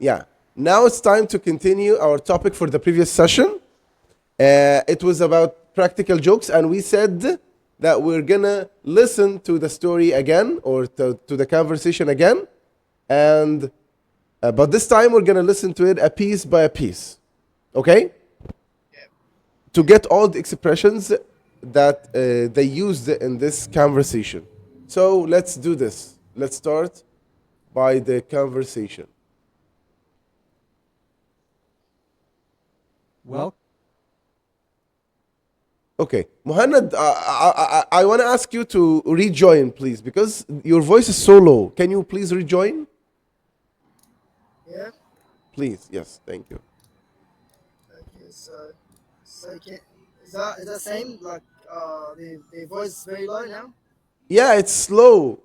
Yeah. Now it's time to continue our topic for the previous session. It was about practical jokes, and we said that we're gonna listen to the story again or to the conversation again, and but this time we're gonna listen to it a piece by a piece. Okay? To get all the expressions that they used in this conversation. So let's do this. Let's start by the conversation. Well, Okay, Mohammed, I want to ask you to rejoin, please, because your voice is so low. Can you please rejoin? Yeah. Please, yes, thank you. Okay. Is that same? Like the voice is very low now. Yeah, it's slow.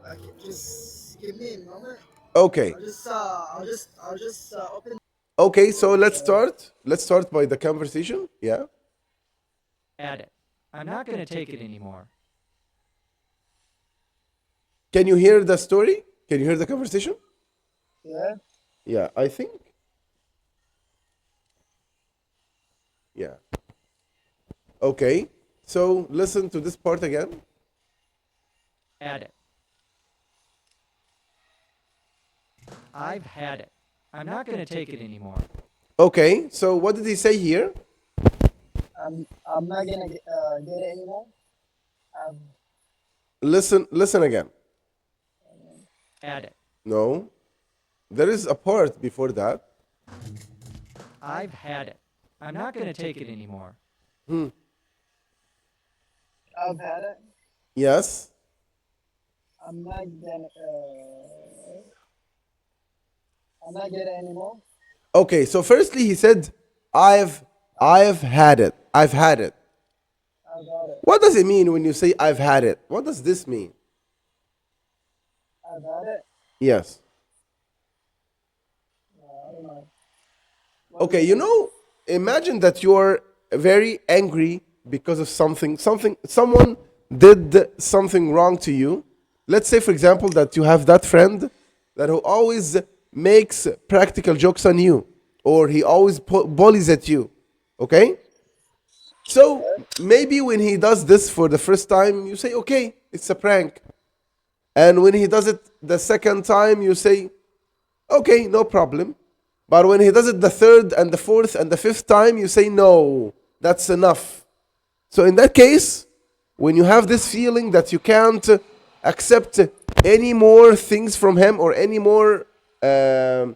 Like just give me a moment. Okay, I'll just open. okay, so let's start. Let's start by the conversation. Yeah. add it. I'm not going to take it anymore. Can you hear the story? Can you hear the conversation? Yeah. Yeah, I think. Yeah. Okay, so listen to this part again. Add it. I've had it. I'm not going to take it anymore. Okay, so what did he say here? I'm not gonna get it anymore. Listen again. Add it. No, there is a part before that. I've had it. I'm not going to take it anymore. I've had it. Yes. I'm not gonna. I'm not getting it anymore. Okay, so firstly he said, I've had it. I've had it. I've had it. What does it mean when you say I've had it? What does this mean? I've had it. Yes. I don't know. Okay, imagine that you're very angry because of someone did something wrong to you. Let's say, for example, that you have that friend that who always makes practical jokes on you, or he always bullies at you. Okay? So maybe when he does this for the first time, you say, okay, it's a prank. And when he does it the second time, you say, okay, no problem. But when he does it the third and the fourth and the fifth time, you say, no, that's enough. So in that case, when you have this feeling that you can't accept any more things from him or any more, any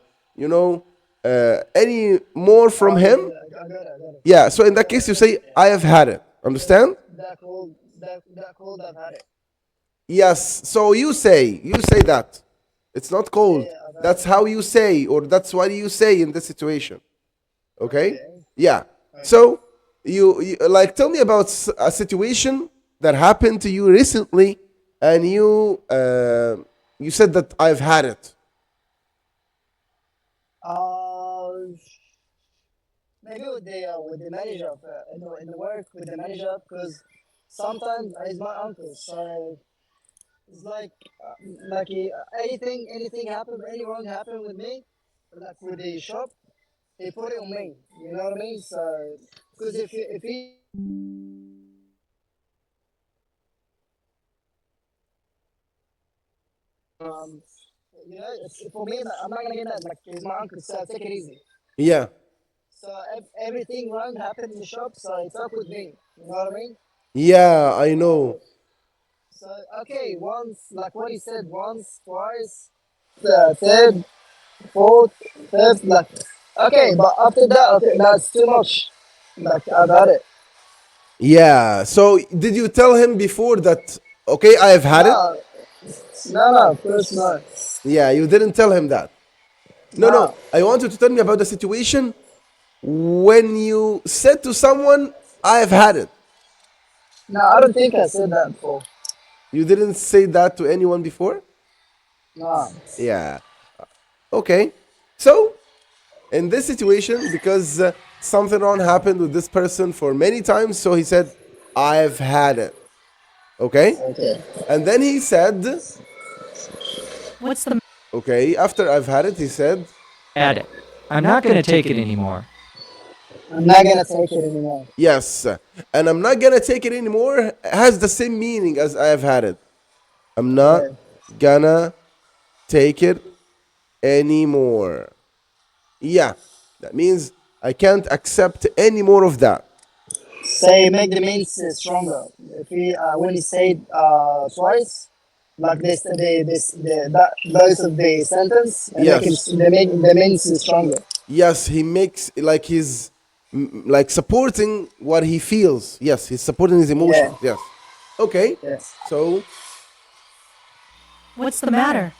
more from him, I got it. I got it. yeah, so in that case, you say, I have had it. Understand? That cold. I've had it. Yes. So you say that. It's not cold. Yeah, I've had That's how you say, or that's what you say in this situation. Okay? Okay. Yeah. So you like tell me about a situation that happened to you recently, and you said that I've had it. Maybe with the manager in the work with the manager, because sometimes he's my uncle, so it's like anything happen, any wrong happen with me, like with the shop, he put it on me. You know what I mean? So because if he for me, I'm not gonna get mad. Like he's my uncle, so take it easy. Yeah. So everything wrong happened in the shop, so it's up with me. You know what I mean? Yeah, I know. So okay, once like what he said, once, twice, third, fourth, fifth, like okay, but after that, okay, that's too much. Like I've had it. Yeah. So did you tell him before that okay, I've had it? No, no, of course not. Yeah, you didn't tell him that. No, no. No, I want you to tell me about the situation when you said to someone, I've had it. no, I don't think I said that before. You didn't say that to anyone before? No, Yeah. Okay. So, in this situation, because something wrong happened with this person for many times, so he said, I've had it. Okay? okay, And then he said, What's the Okay, after I've had it, he said, Had it. I'm not going to take it anymore. I'm not gonna take it anymore. yes. And I'm not gonna take it anymore has the same meaning as I have had it. I'm not Yeah. gonna take it anymore. Yeah, that means I can't accept any more of that. Say make the means stronger. If we when you say it twice, like that both of the sentence, and Yes. they make the means stronger. Yes, he makes like he's like supporting what he feels. Yes, he's supporting his emotions. Yeah. Yes. Okay. Yes. So What's the matter?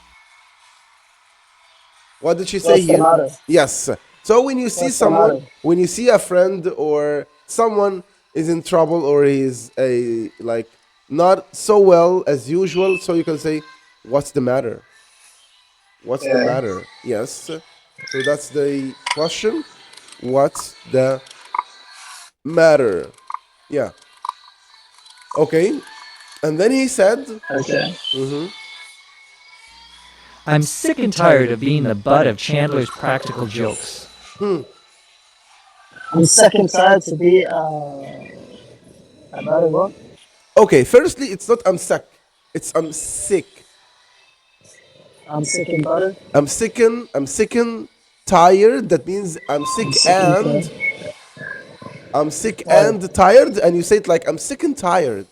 what did she say What's the here? matter? Yes. So when you see What's the someone, matter? when you see a friend or someone is in trouble or he's a like not so well as usual, so you can say, "What's the matter? What's the Yeah. matter?" Yes. So that's the question. What's the matter? Yeah. Okay. And then he said, Okay. I'm sick and tired of being the butt of Chandler's practical jokes. I'm sick and tired to be about what? okay, firstly, it's not I'm sick, it's I'm sick. I'm sick and butter. I'm sickened, tired. That means I'm sick Sick and and tired. I'm sick Tired. and tired, and you say it like I'm sick and tired.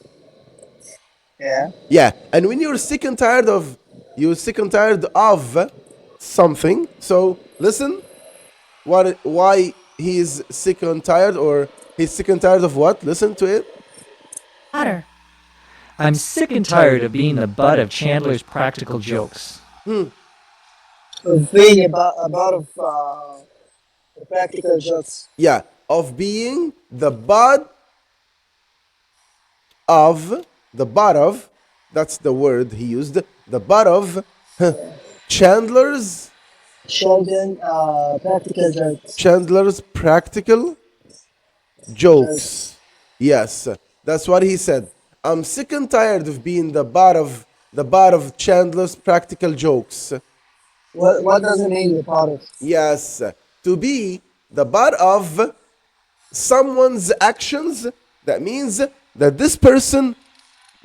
Yeah. Yeah, and when you're sick and tired of, you're sick and tired of something. So listen, why he's sick and tired, or he's sick and tired of what? Listen to it. Matter. I'm sick and tired of being the butt of Chandler's practical jokes. Of being about of the practical jokes. Yeah, of being the butt of, the butt of, that's the word he used, the butt of Chandler's Children practical jokes. Chandler's practical jokes. Yes, that's what he said. I'm sick and tired of being the butt of Chandler's practical jokes. What does it mean the part of? Yes, to be the butt of someone's actions, that means that this person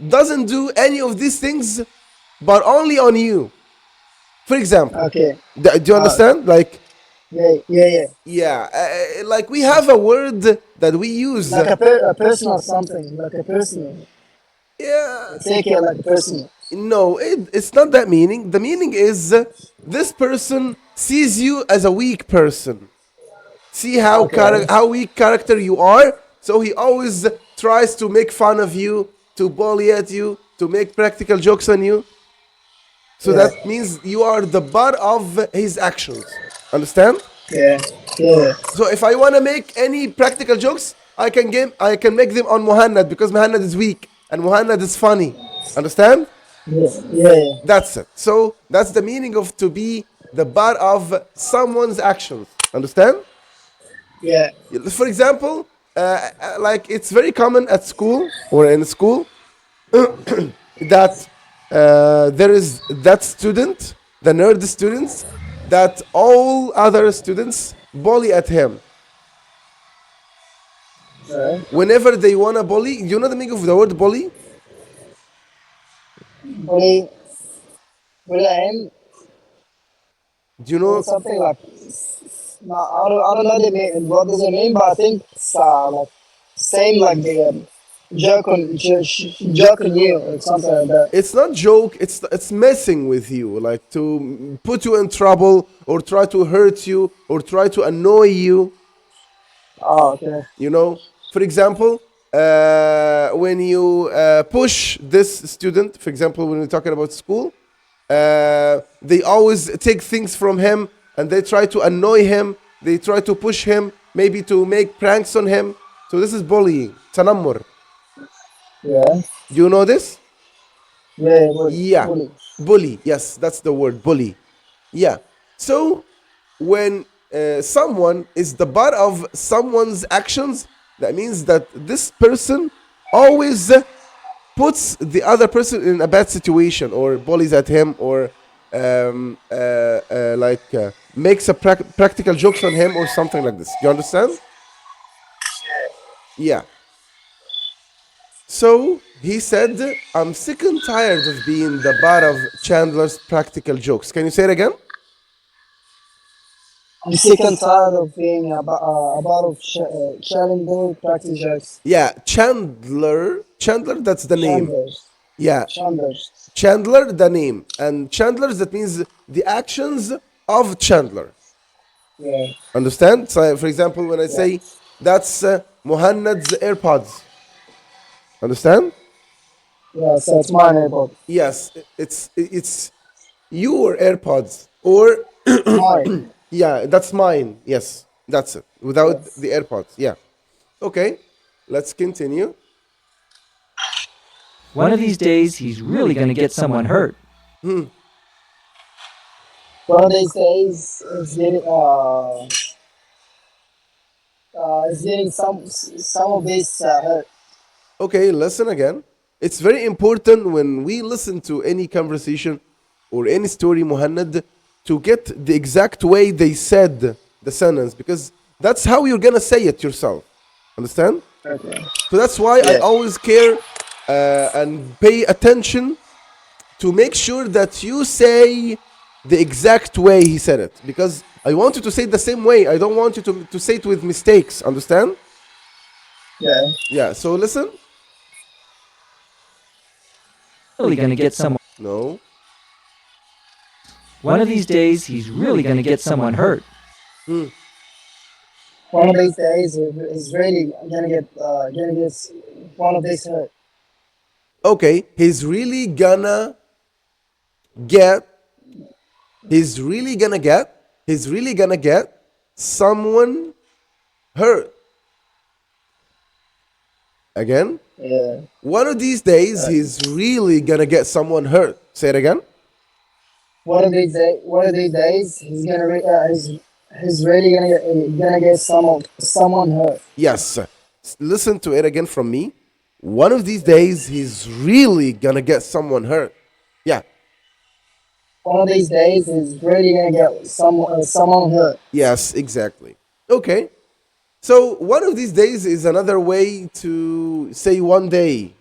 doesn't do any of these things but only on you. For example, Okay. do you understand? Like, Yeah. like we have a word that we use. Like a personal something. Like a personal. Yeah. Take it like personal. No, it's not that meaning. The meaning is this person sees you as a weak person. See how Okay. how weak character you are. So he always tries to make fun of you, to bully at you, to make practical jokes on you. So Yeah. that means you are the butt of his actions. Understand? Yeah. Yeah. So if I want to make any practical jokes, I can make them on Mehند because Mehند is weak and Mehند is funny. Understand? Yeah. That's it. So that's the meaning of to be the butt of someone's actions. Understand? Yeah. For example, like it's very common at school or in school that there is that student, the nerd students, that all other students bully at him. Right. Whenever they wanna bully, you know the meaning of the word bully? Bully. Bully him. Do you know? Something like. No, I don't know the mean, what does it mean, but I think it's like same like the joke on you or something like that. It's not joke. It's messing with you, like to put you in trouble or try to hurt you or try to annoy you. Oh, okay. You know, for example, when you push this student, for example, when we're talking about school, they always take things from him and they try to annoy him. They try to push him, maybe to make pranks on him. So this is bullying. Tanammur. Yeah. Do you know this? Yeah. Bully. Yeah. Bully. Bully. Yes, that's the word, bully. Yeah. So when someone is the butt of someone's actions, that means that this person always puts the other person in a bad situation or bullies at him or makes a practical jokes on him or something like this. Do you understand? Yeah. So he said, I'm sick and tired of being the butt of Chandler's practical jokes. Can you say it again? I'm sick and tired of being about of sharing their practice jokes. Yeah, Chandler. Chandler, that's the name. Chandlers. Yeah, Chandlers. Chandler, the name. And Chandler's, that means the actions of Chandler. Yeah. Understand? So, for example, when I say, that's Mohand's AirPods. Understand? Yeah, so it's my neighbor. Yes, it's your AirPods. Or, Mine. yeah, that's mine. Yes, that's it. Without Yes. the AirPods. Yeah. Okay, let's continue. One of these days, he's really going to get someone hurt. One of these days is getting some of this hurt. Okay, listen again. It's very important when we listen to any conversation or any story, Muhammad, to get the exact way they said the sentence, because that's how you're gonna say it yourself. Understand? Okay. So that's why I Yeah. always care and pay attention to make sure that you say the exact way he said it, because I want you to say it the same way. I don't want you to say it with mistakes. Understand? Yeah. Yeah. So listen. Really going to get someone. No. One of these days, he's really going to get someone hurt. One of these days is really gonna get one of these hurt. Okay, he's really gonna get someone hurt. Again, Yeah. one of these days he's really gonna get someone hurt. Say it again. One of these days he's he's really gonna get someone hurt. Yes. Listen to it again from me. One of these days he's really gonna get someone hurt. Yeah. One of these days he's really gonna get someone hurt. Yes, exactly. Okay. So one of these days is another way to say one day,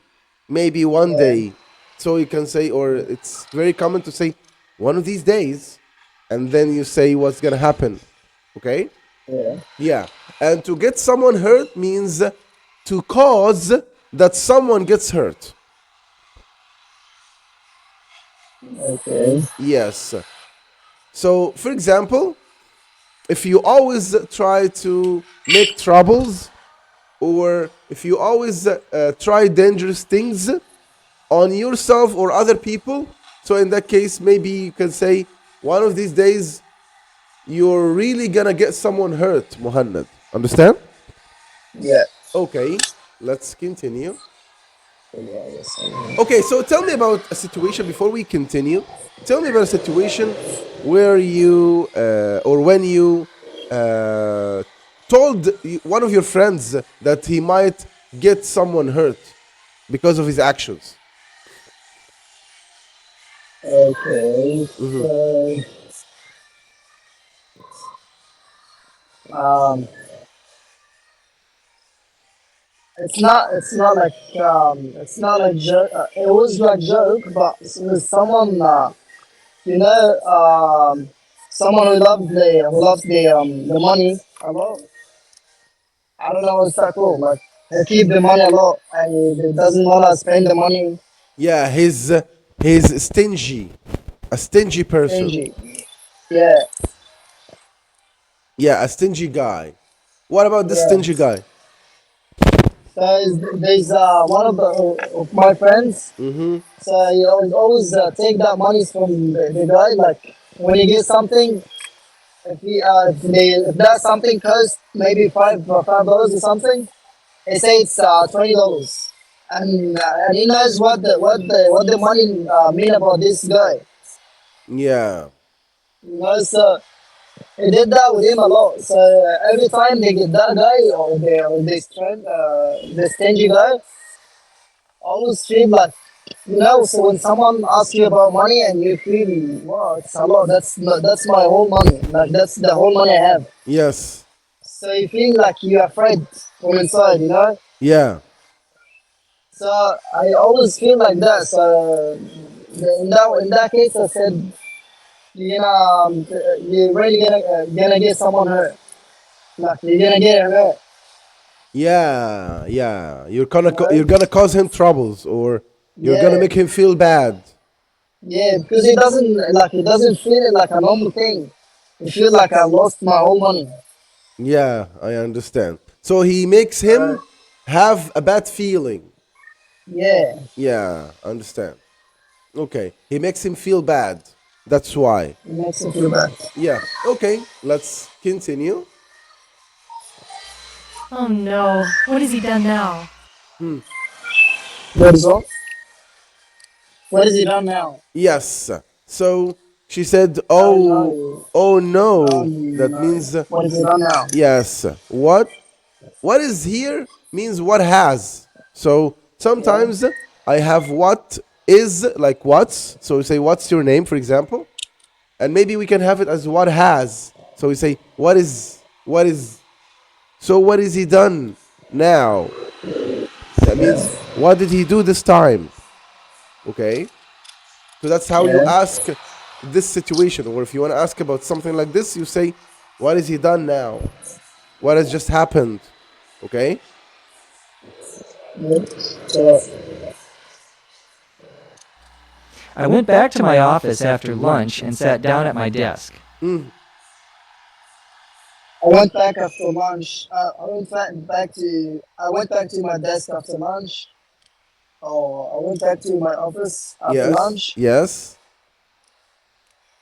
maybe one Yeah. day. So you can say, or it's very common to say one of these days, and then you say what's gonna happen. Okay? Yeah. Yeah. And to get someone hurt means to cause that someone gets hurt. Okay. Yes. So, for example, if you always try to make troubles, or if you always try dangerous things on yourself or other people, so in that case, maybe you can say, one of these days, you're really gonna get someone hurt, Muhammad. Understand? Yeah. Okay, let's continue. Yeah, yes, I know. Okay, so tell me about a situation before we continue. Tell me about a situation where you or when you told one of your friends that he might get someone hurt because of his actions. Okay. So, um, it's not like joke. It was like joke, but with someone you know someone who loves the money a lot. I don't know what's that called. Like he keep the money a lot and he doesn't wanna spend the money. Yeah, he's stingy, a stingy person. Stingy. Yeah. Yeah, a stingy guy. What about this Yeah. stingy guy? There's one of my friends. Mm-hmm. So you always take that money from the guy. Like when you get something, if that something costs maybe $5 or something, they say it's $20, and he knows what the money mean about this guy. Yeah. You know, so he did that with him a lot. So every time they get that guy or this friend, the stingy guy, always feel like You know, so when someone asks you about money and you feel, wow, it's a lot. That's my whole money. Like that's the whole money I have. Yes. So you feel like you're afraid from inside, you know. Yeah. So I always feel like that. So in that case, I said, you're really gonna get someone hurt. Like you're gonna get hurt. Yeah. Yeah. You're Right? gonna cause him troubles, or you're gonna Yeah, make him feel bad. yeah. Because it doesn't feel like a normal thing. It feels like I lost my whole money. Yeah, I understand. So he makes Right? him have a bad feeling. Yeah. Yeah, I understand. Okay. He makes him feel bad. That's why. It makes me feel bad. Yeah. Okay. Let's continue. Oh no, what has he done now? What is all? What is he done now? Yes. So she said, Oh "Oh, no. oh Oh no." That no. means What is he done now? yes. What is here means what has. So Yeah. sometimes I have what is like what's. So we say what's your name, for example, and maybe we can have it as what has. So we say what is. So what is he done now? That means what did he do this time? Okay. So that's how you Yeah. ask this situation. Or if you want to ask about something like this, you say, what has he done now? What has just happened? Okay? Yeah. So I went back to my office after lunch and sat down at my desk. I went back after lunch. I went back to my desk after lunch. Oh, I went back to my office after Yes. lunch, Yes.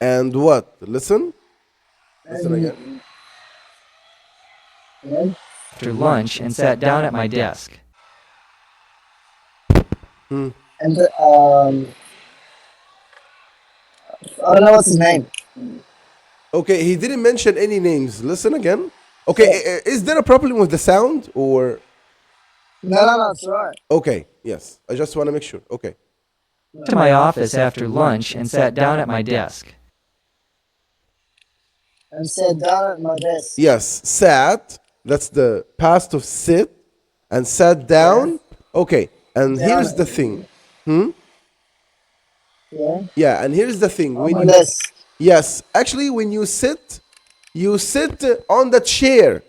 And what? Listen. Listen again. and and After lunch and sat down at my desk. and I don't know what's his name. Okay, he didn't mention any names. Listen again. Okay, Yeah. is there a problem with the sound or? No, it's right. Okay, yes. I just want to make sure. Okay. To my office after lunch and sat down at my desk. And sat down at my desk. Yes, sat. That's the past of sit, and sat down. Okay, and Down here's at, the thing. yeah. Yeah, and here's the thing. On When my you desk. yes, actually, when you sit on the chair.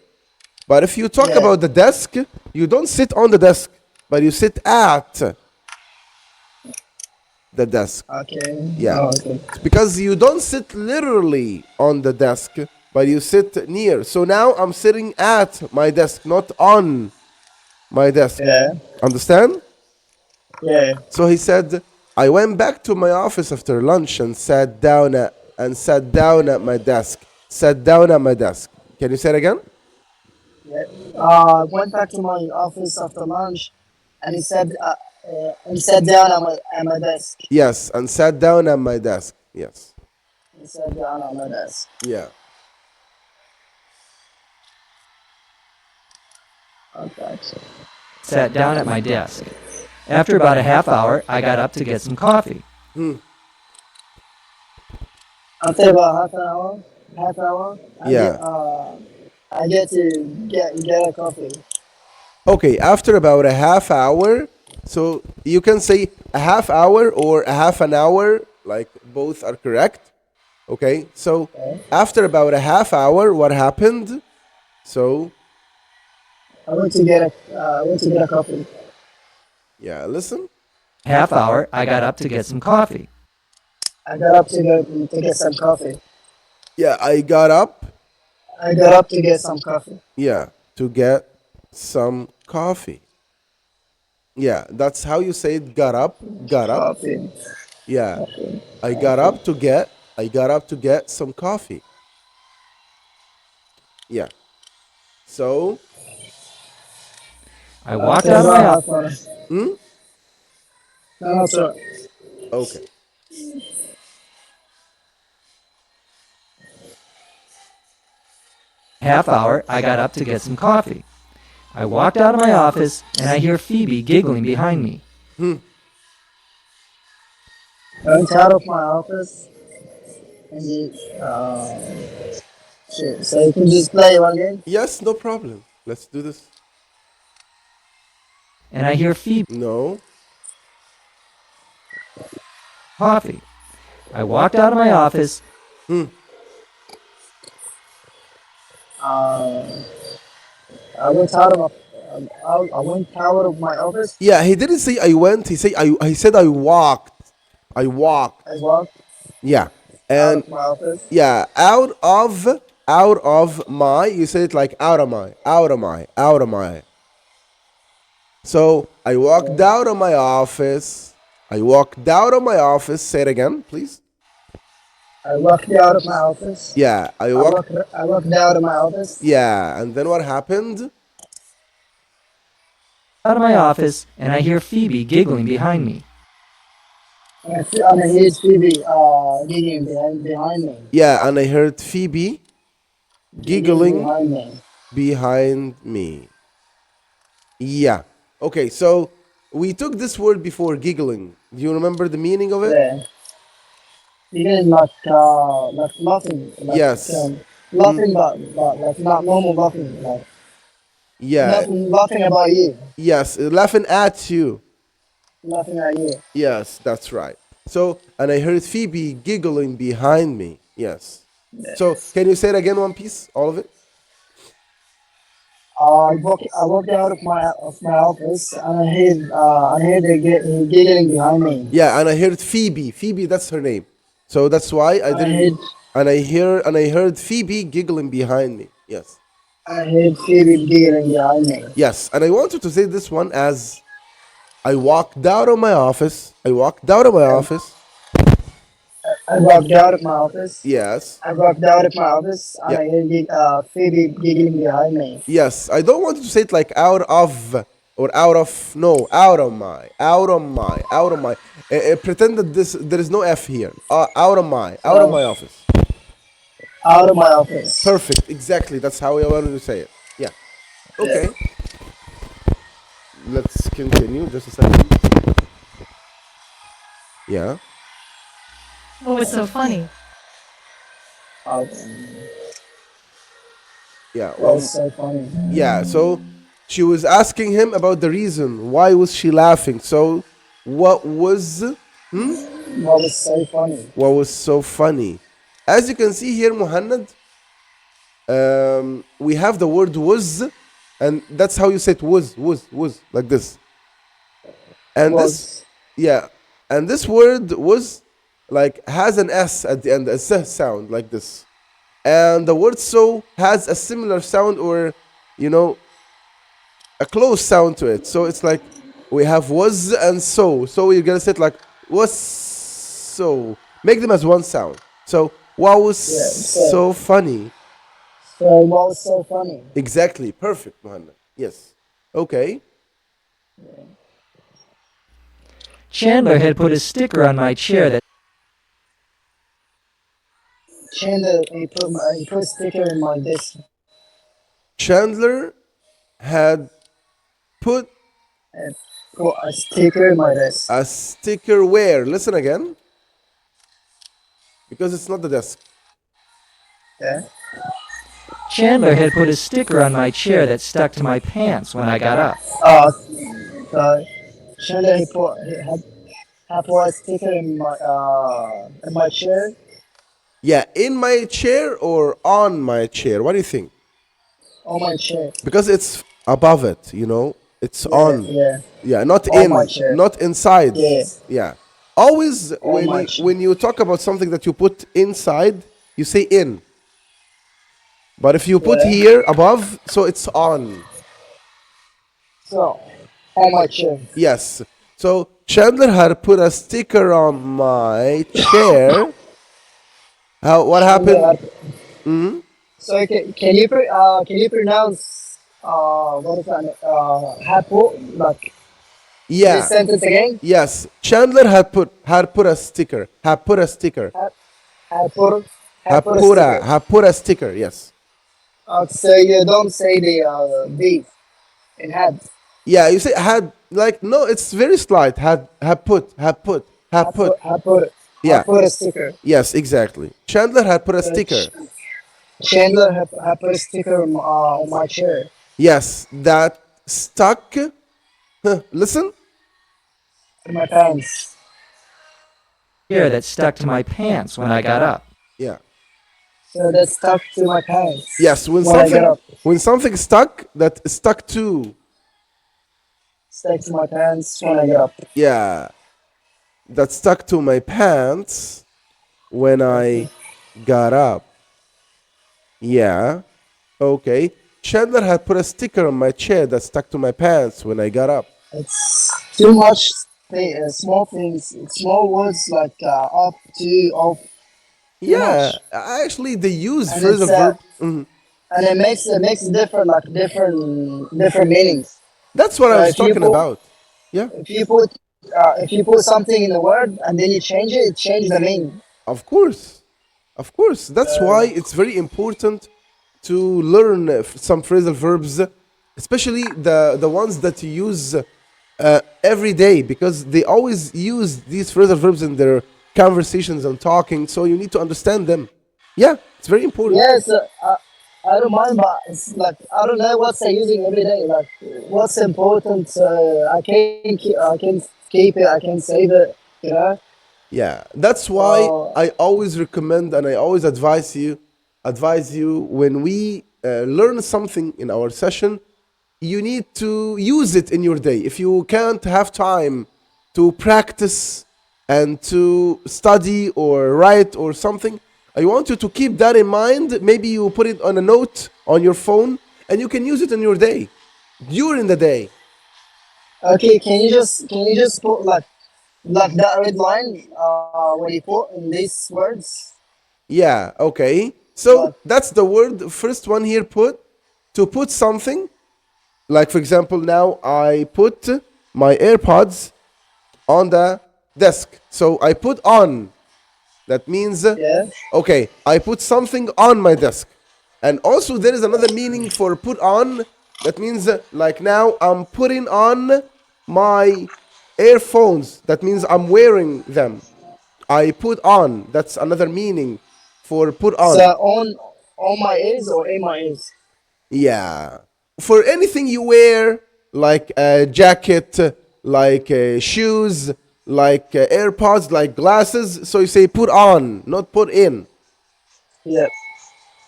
But if you talk Yeah. about the desk, you don't sit on the desk, but you sit at the desk. Okay. Yeah. Oh, okay. Because you don't sit literally on the desk, but you sit near. So now I'm sitting at my desk, not on my desk. Yeah. Understand? Yeah. So he said, I went back to my office after lunch and sat down at my desk. Sat down at my desk. Can you say it again? Yeah. Went back to my office after lunch, and he sat down at my desk. Yes, and sat down at my desk. Yes. He sat down at my desk. Yeah. Okay. Sat down at my desk. After about a half hour, I got up to get some coffee. After about half hour, Yeah. I get to get a coffee. Okay, after about a half hour, so you can say a half hour or a half an hour, like both are correct. Okay, so Okay. after about a half hour, what happened? So, I went to get a coffee. yeah, listen. Half hour, I got up to get some coffee. I got up to get some coffee. Yeah, I got up, I got up to get some coffee. yeah, to get some coffee. Yeah, that's how you say it, got up, got up. Coffee. Yeah, I got up to get some coffee. Yeah. So, I walked After out of about my half hour. No, it's all right. okay. half hour, I got up to get some coffee. I walked out of my office and I hear Phoebe giggling behind me. I went out of my office and shit. So you can just play one game. Yes, no problem. Let's do this. and I hear Phoebe No. coffee. I walked out of my office. I went out of I went out of my office. Yeah, he didn't say I went. He said I walked. I walked. I walked Yeah. out And of my office. yeah, out of my, you say it like out of my, out of my, out of my. So I walked out of my office. I walked out of my office. Say it again, please. I walked out of my office. Yeah, I I walked. walked out of my office. Yeah, and then what happened? Out of my office, and I hear Phoebe giggling behind me. And I heard Phoebe giggling behind me. Yeah, and I heard Phoebe giggling behind me. behind me. Yeah. Okay, so we took this word before, giggling. Do you remember the meaning of it? Yeah. Giggling like laughing. Like, Yes. laughing, but like not normal laughing. Like Yeah. laughing about you. Yes, laughing at you. Laughing at you. Yes, that's right. So, and I heard Phoebe giggling behind me. Yes. So, can you say it again, one piece, all of it? I walked out of my office and I heard the giggling behind me. Yeah, and I heard Phoebe. Phoebe, that's her name. So that's why I didn't. And I heard Phoebe giggling behind me. Yes. I heard Phoebe giggling behind me. Yes, and I wanted to say this one as I walked out of my office. I walked out of my office. I walked out of my office. Yes. I walked out of my office and Yeah. I heard Phoebe giggling behind me. Yes, I don't want to say it like out of or out of. No, out of my, out of my, out of my. Pretend that there is no F here. Out of my office. Out of my office. Perfect. Exactly. That's how I wanted to say it. Yeah. Okay. Let's continue. Just a second. Yeah. What was so funny? Yeah. That Well, was so funny. yeah. So she was asking him about the reason. Why was she laughing? So what was That was so funny. what was so funny? As you can see here, Muhannad, we have the word was, and that's how you say it, was, like this. And this, Was yeah, and this word was like has an S at the end, a S sound like this. And the word so has a similar sound, or, you know, a close sound to it. So it's like we have was and so. So you're going to say it like was so. Make them as one sound. So what was so. so funny? So what was so funny? Exactly. Perfect, Muhammad. Yes. Okay. Chandler had put a sticker on my chair that Chandler, he put a sticker in my desk. Chandler had put Put a sticker in my desk. a sticker where? Listen again. Because it's not the desk. Yeah. Chandler had put a sticker on my chair that stuck to my pants when I got up. So Chandler he had put a sticker in my chair. Yeah, in my chair or on my chair? What do you think? On my chair. Because it's above it, you know? It's on. Yeah. Yeah, not On in, my chair. not inside. Yeah. Yeah. Always On my chair. when you talk about something that you put inside, you say in. But if you put Yeah. here above, so it's on. So on my chair. Yes. So Chandler had put a sticker on my chair. What happened? So can you pronounce what is that? Had put like Yeah. this sentence again? Yes. Chandler had put a sticker. Had put a sticker. Had put a sticker. Yes. So you don't say the D in had. Yeah, you say had, like, no, it's very slight. Had put. Had put. Yeah. put a sticker. Yes, exactly. Chandler had put a sticker. Chandler have put a sticker on my chair. Yes, that stuck. Listen. In my pants. Here that stuck to my pants when I got up. Yeah. So that stuck to my pants. Yes, when I get up. something stuck, that stuck to. Stuck to my pants when I get up. Yeah, that stuck to my pants when I got up. Yeah. Okay. Chandler had put a sticker on my chair that stuck to my pants when I got up. It's too much small things, small words like up, to, off. Yeah, much. actually, they use And phrasal it's, verb. And it makes different like different meanings. That's what I was if you talking put- about. Yeah, If you put something in the word and then you change it, it changes the meaning. of course. Of course. That's why it's very important to learn some phrasal verbs, especially the ones that you use every day, because they always use these phrasal verbs in their conversations and talking, so you need to understand them. Yeah, it's very important. Yes, I don't mind, but it's like I don't know what they're using every day. Like what's important, I can keep it, I can save it. You know. Yeah, that's why Uh, I always recommend and I always advise you when we learn something in our session, you need to use it in your day. If you can't have time to practice and to study or write or something, I want you to keep that in mind. Maybe you put it on a note on your phone and you can use it in your day during the day. okay, can you just put like that red line when you put in these words? Yeah, okay. So Like that's the word, first one here, put. To put something, like for example, now I put my AirPods on the desk. So I put on. That means, yeah, okay, I put something on my desk. And also, there is another meaning for put on. That means, like now, I'm putting on my earphones. That means I'm wearing them. I put on. That's another meaning for put so on. on my ears or in my ears. Yeah. For anything you wear, like a jacket, like shoes, like AirPods, like glasses, so you say put on, not put in. Yeah,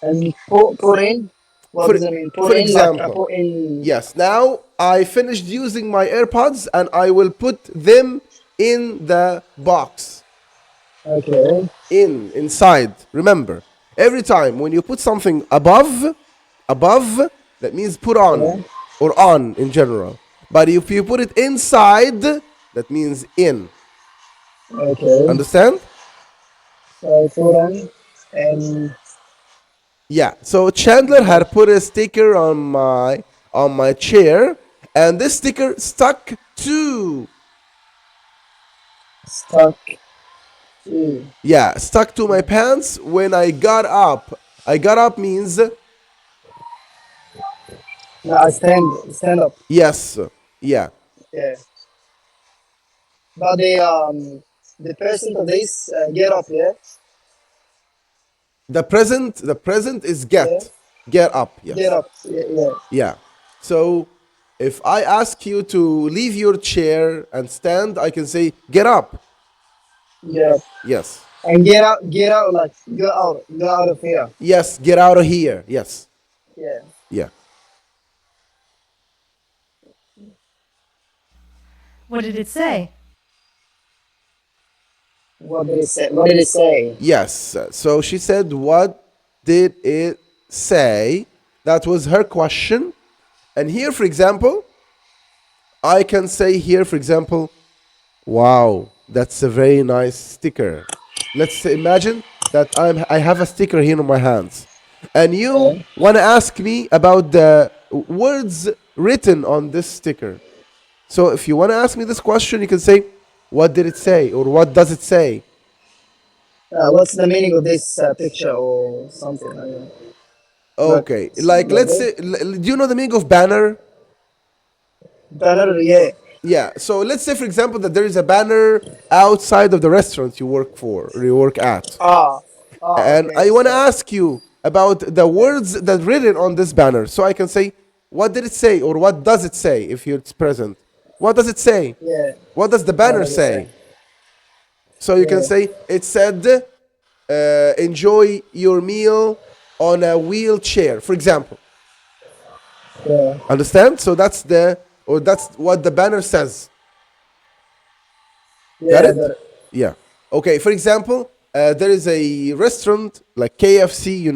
and put in. What For, does it mean? Put for in like I example, put in. yes, now I finished using my AirPods and I will put them in the box. Okay. Inside. Remember, every time when you put something above, that means put Yeah. on or on in general. But if you put it inside, that means in. Okay. Understand? So I put in and Yeah. So Chandler had put a sticker on my chair, and this sticker stuck to. stuck. Yeah, stuck to my pants when I got up. I got up means No, I stand up. yes. Yeah. Yeah. But the person of this get up. Yeah. The present is Yeah. get up. Get Yes. up. Yeah. Yeah. Yeah. So if I ask you to leave your chair and stand, I can say get up. Get up. Yes. And get out, like go out of here. Yes, get out of here. Yes. Yeah. Yeah. What did it say? What did it say? What did it say? Yes. So she said, what did it say? That was her question. And here, for example, I can say here, for example, wow, that's a very nice sticker. Let's imagine that I have a sticker here on my hands. And you want to ask me about the words written on this sticker. So if you want to ask me this question, you can say, what did it say? Or what does it say? What's the meaning of this picture or something? I don't know. Okay. Like, let's say, do you know the meaning of banner? Banner, yeah. Yeah. So let's say, for example, that there is a banner outside of the restaurant you work for or you work at, and Okay. I want to So ask you about the words that written on this banner. So I can say, what did it say, or what does it say if it's present? What does it say? yeah. What does the What banner does it say? say? So you can Yeah. say it said, enjoy your meal on a wheelchair, for example. Yeah. Understand? So that's what the banner says. Got Yeah. it? Yeah. Okay. For example, there is a restaurant like KFC,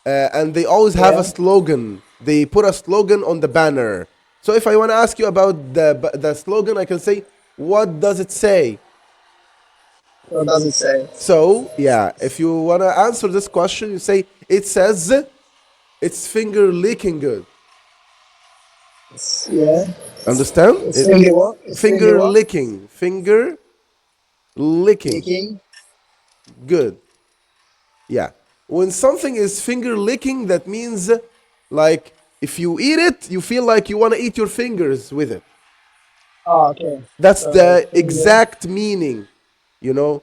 and they always have a Yeah. slogan. They put a slogan on the banner. So if I want to ask you about the slogan, I can say, what does it say? What does it say? So yeah, if you want to answer this question, you say it says it's finger licking good. Yeah. Understand? It's finger what? It's finger Finger what? licking. Finger licking Licking. good. Yeah. When something is finger licking, that means like if you eat it, you feel like you want to eat your fingers with it. Okay. That's So the finger. exact meaning, you know,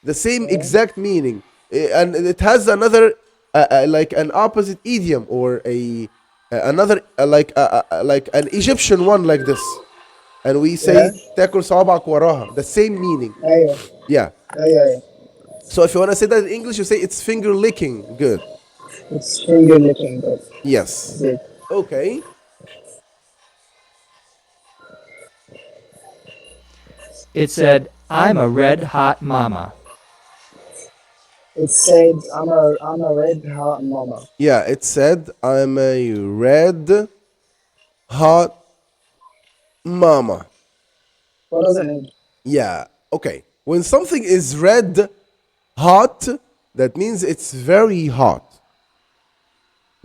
the same Yeah. exact meaning. And it has another, like an opposite idiom or another, like an Egyptian one like this. And we Yeah. say تاكل صوابعك وراها, the same meaning. Yeah. Yeah. Yeah. So if you want to say that in English, you say it's finger licking good. It's finger licking good. Yes. Good. Okay. It said, I'm a red hot mama. It said, I'm a red hot mama. Yeah, it said I'm a red hot mama. What does it mean? Yeah. Okay. When something is red hot, that means it's very hot.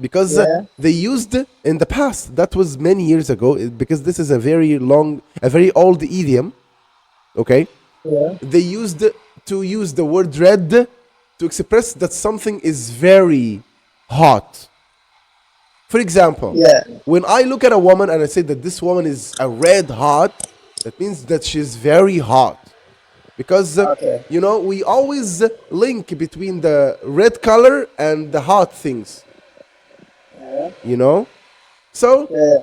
Because Yeah. they used in the past, that was many years ago, because this is a very old idiom. Okay. Yeah. They used to use the word red to express that something is very hot. For example, Yeah. when I look at a woman and I say that this woman is a red hot, that means that she's very hot. Because, Okay. we always link between the red color and the hot things, So Yeah.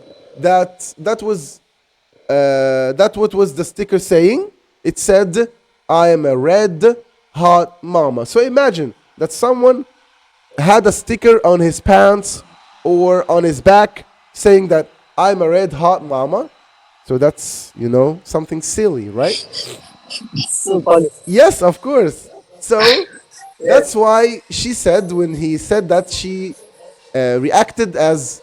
that was what was the sticker saying. It said, I am a red hot mama. So imagine that someone had a sticker on his pants or on his back saying that I'm a red hot mama. So that's, something silly, right? So funny. Yes, of course. So that's why she said, when he said that, she reacted as,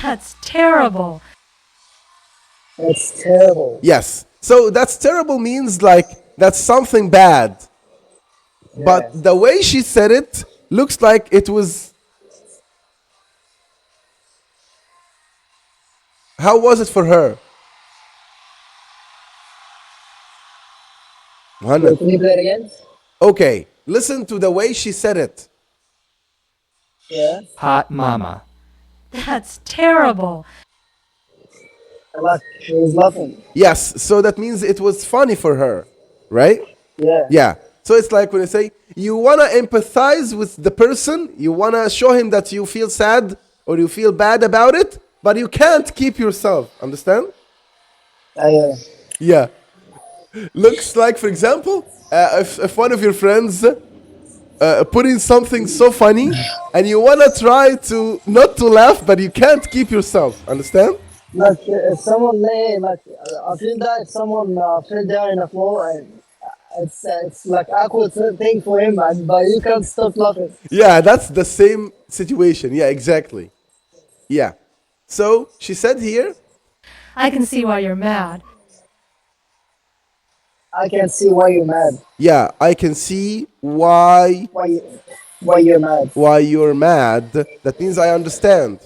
That's terrible. It's terrible. yes. So that's terrible means like that's something bad. But Yeah. the way she said it looks like it was. How was it for her? Wait, Muhammad. can you play it again? Okay, listen to the way she said it. Yeah. Hot mama. That's terrible. Like she was laughing. Yes, so that means it was funny for her, right? Yeah. Yeah. So it's like when you say you want to empathize with the person, you want to show him that you feel sad or you feel bad about it, but you can't keep yourself. Understand? Yeah. Yeah. Looks like, for example, if one of your friends put in something so funny and you want to try to not to laugh, but you can't keep yourself. Understand? Like if someone I feel that if someone fell down in the floor and it's like awkward thing for him, but you can't stop laughing. Yeah, that's the same situation. Yeah, exactly. Yeah. So she said here, I can see why you're mad. I can see why you're mad. yeah, I can see why Why you're mad. you're mad. That means I understand.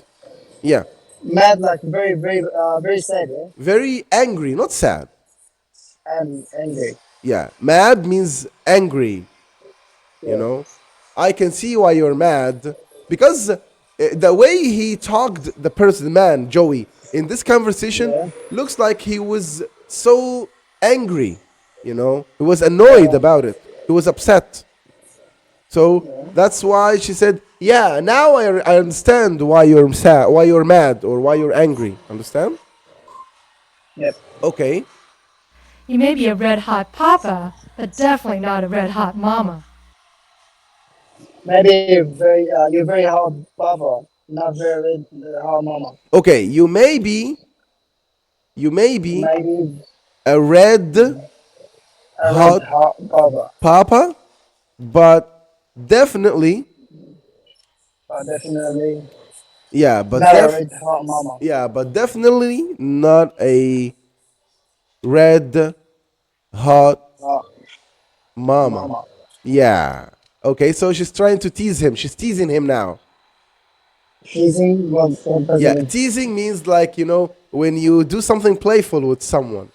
Yeah. Mad like very very sad, yeah? Very angry, not sad. And angry. Yeah. Mad means angry. Yeah. I can see why you're mad because the way he talked, the person, the man, Joey, in this conversation, Yeah. looks like he was so angry. You know, he was annoyed about it. He was upset. So that's why she said, "Yeah, now I understand why you're sad, why you're mad, or why you're angry." Understand? Yep. Okay. You may be a red hot papa, but definitely not a red hot mama. Maybe you're very hard papa, not very hard mama. Okay. You may be Maybe a red a hot red hot papa, papa, but definitely, but definitely yeah, but not a red hot mama. yeah, but definitely not a red hot Hot mama. mama. Yeah. Okay, so she's trying to tease him. She's teasing him now. Teasing what does Yeah, it mean? teasing means like, when you do something playful with someone.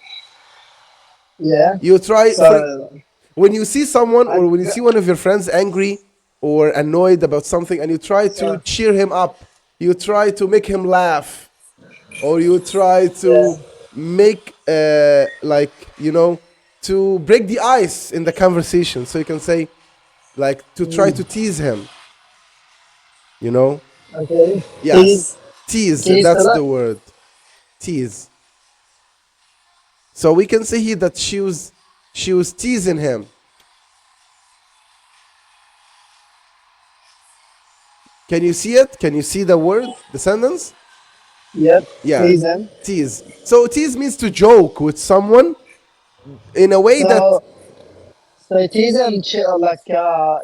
Yeah. You try So when you see someone or I- when you see one of your friends angry or annoyed about something and you try to Yeah. cheer him up, you try to make him laugh, or you try to Yeah. make to break the ice in the conversation, so you can say, like, to try to tease him, you know. okay. Yes. Tease, Tease that's to the that? word. Tease. So we can say here that she was teasing him. Can you see it? Can you see the word, the sentence? Yep. Yeah. Teasing. Tease. So tease means to joke with someone in a way that So teasing chill like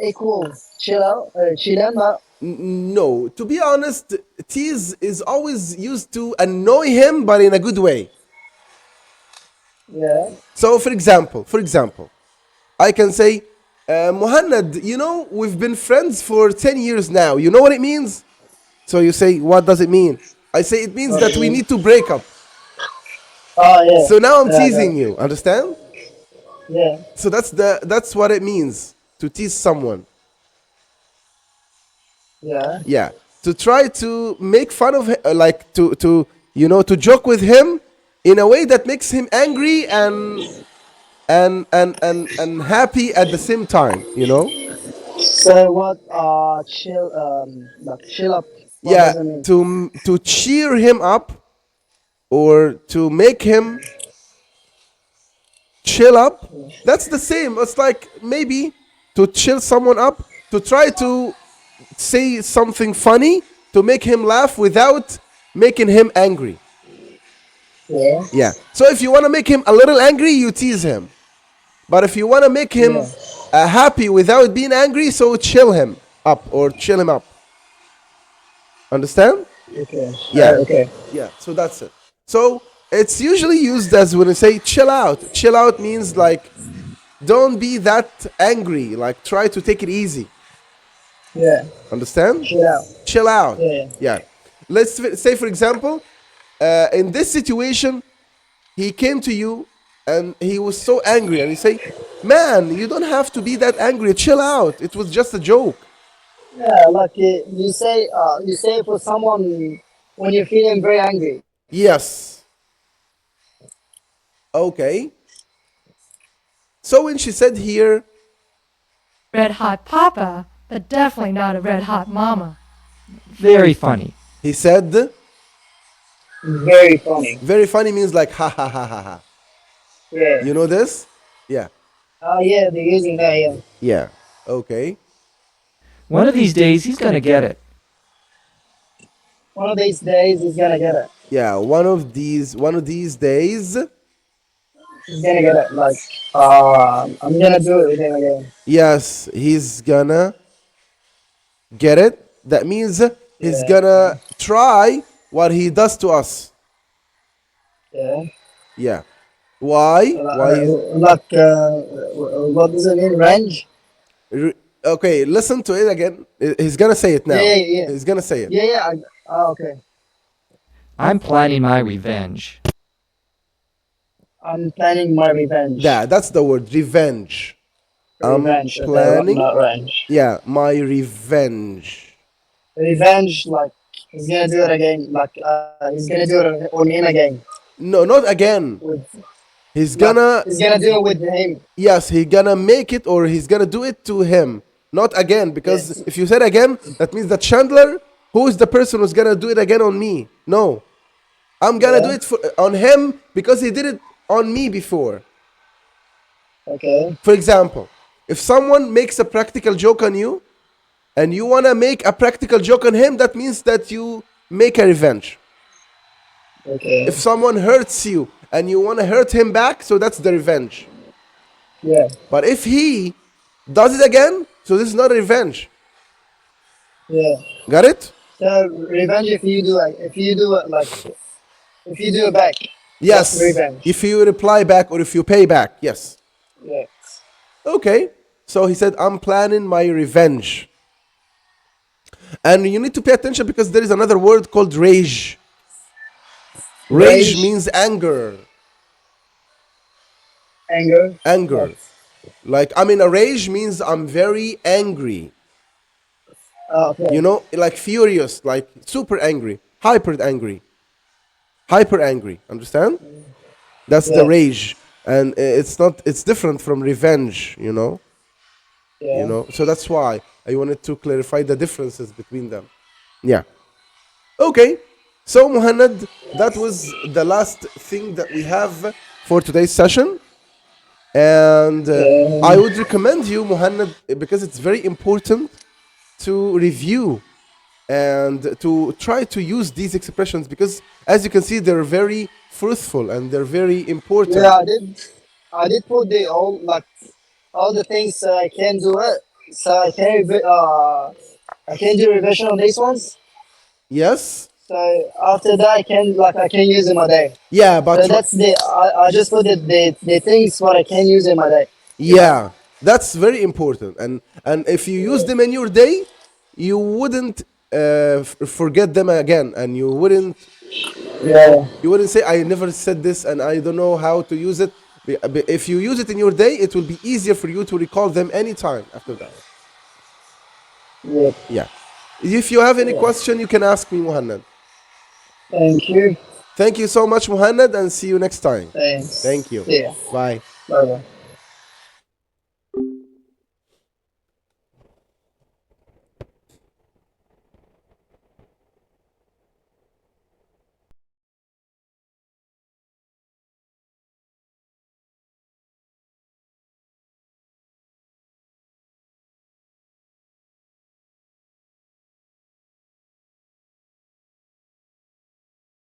equal chill out chilling, but no. To be honest, tease is always used to annoy him, but in a good way. yeah. So, for example, I can say, Muhannad, we've been friends for 10 years now. You know what it means? So you say, what does it mean? I say, it means that we need to break up. Oh yeah. So now I'm Yeah, teasing you. Understand? Yeah. So that's what it means to tease someone. Yeah. Yeah. To try to make fun of him, like to joke with him in a way that makes him angry and happy at the same time, So what chill like chill up what Yeah, does it mean? to cheer him up or to make him chill up. That's the same. It's like maybe to chill someone up, to try to say something funny to make him laugh without making him angry. Yeah. Yeah. So if you want to make him a little angry, you tease him. But if you want to make him Yeah. happy without being angry, so chill him up or chill him up. Understand? Okay. Yeah. Okay. Yeah. So that's it. So it's usually used as when you say chill out. Chill out means like don't be that angry. Like try to take it easy. Yeah. Understand? Chill out. Chill out. Yeah. Yeah. Let's say, for example, in this situation, he came to you and he was so angry, and you say, "Man, you don't have to be that angry. Chill out. It was just a joke." Yeah, like you say for someone when you're feeling very angry. Yes. Okay. So when she said here, Red hot papa, but definitely not a red hot mama. Very funny. he said, Very funny. very funny means like ha ha ha ha ha. Yeah. You know this? Yeah. Oh yeah, they're using that. Yeah. Yeah. Okay. One of these days, he's going to get it. One of these days he's gonna get it. Yeah. One of these days. He's gonna get it. Like I'm gonna do it with him again. Yes, he's gonna get it. That means he's Yeah. gonna try what he does to us. Yeah. Yeah. Why? Why? What does it mean? Range? Okay, listen to it again. He's gonna say it now. Yeah. He's gonna say it. Yeah. Okay. I'm planning my revenge. I'm planning my revenge. Yeah, that's the word, revenge. Revenge. I'm planning. Not range. Yeah, my revenge. revenge, like he's gonna do it again, like he's gonna do it on him again. No, not again. With He's like, gonna, he's gonna do it with him. yes, he's gonna make it, or he's gonna do it to him. Not again, because Yes. if you said again, that means that Chandler, who is the person who's gonna do it again on me? No. I'm gonna do Yeah. it on him because he did it on me before. Okay. For example, if someone makes a practical joke on you and you wanna make a practical joke on him, that means that you make a revenge. Okay. If someone hurts you and you wanna hurt him back, so that's the revenge. Yeah. But if he does it again, so this is not a revenge. Yeah. Got it? So revenge if you do it like if you do it back. Yes. That's revenge. If you reply back or if you pay back, yes. Yeah. Okay. So he said, I'm planning my revenge. And you need to pay attention because there is another word called rage. Rage Rage. means anger. Anger. Anger. Like, I'm in a rage means I'm very angry. Okay. You know, like furious, like super angry, hyper angry. Hyper angry. Understand? That's the Yeah. rage. And it's different from revenge, you know? Yeah. You know, so that's why I wanted to clarify the differences between them. Yeah. Okay. So Muhammad, that was the last thing that we have for today's session. And I would recommend you, Muhammad, because it's very important to review and to try to use these expressions because, as you can see, they're very fruitful and they're very important. Yeah, I did put the all the things so I can do it. So I can do revision on these ones. Yes? So after that I can use in my day. Yeah, So but that's I just put the things what I can use in my day. yeah, that's very important. And if you use them in your day, you wouldn't forget them again, and Yeah. you wouldn't say I never said this and I don't know how to use it. If you use it in your day, it will be easier for you to recall them anytime after that. Yeah. Yeah. If you have any question, you can ask me, Muhammad. Thank you. Thank you so much, Muhammad, and see you next time. Thanks. Thank you. Yeah. Bye. Bye bye.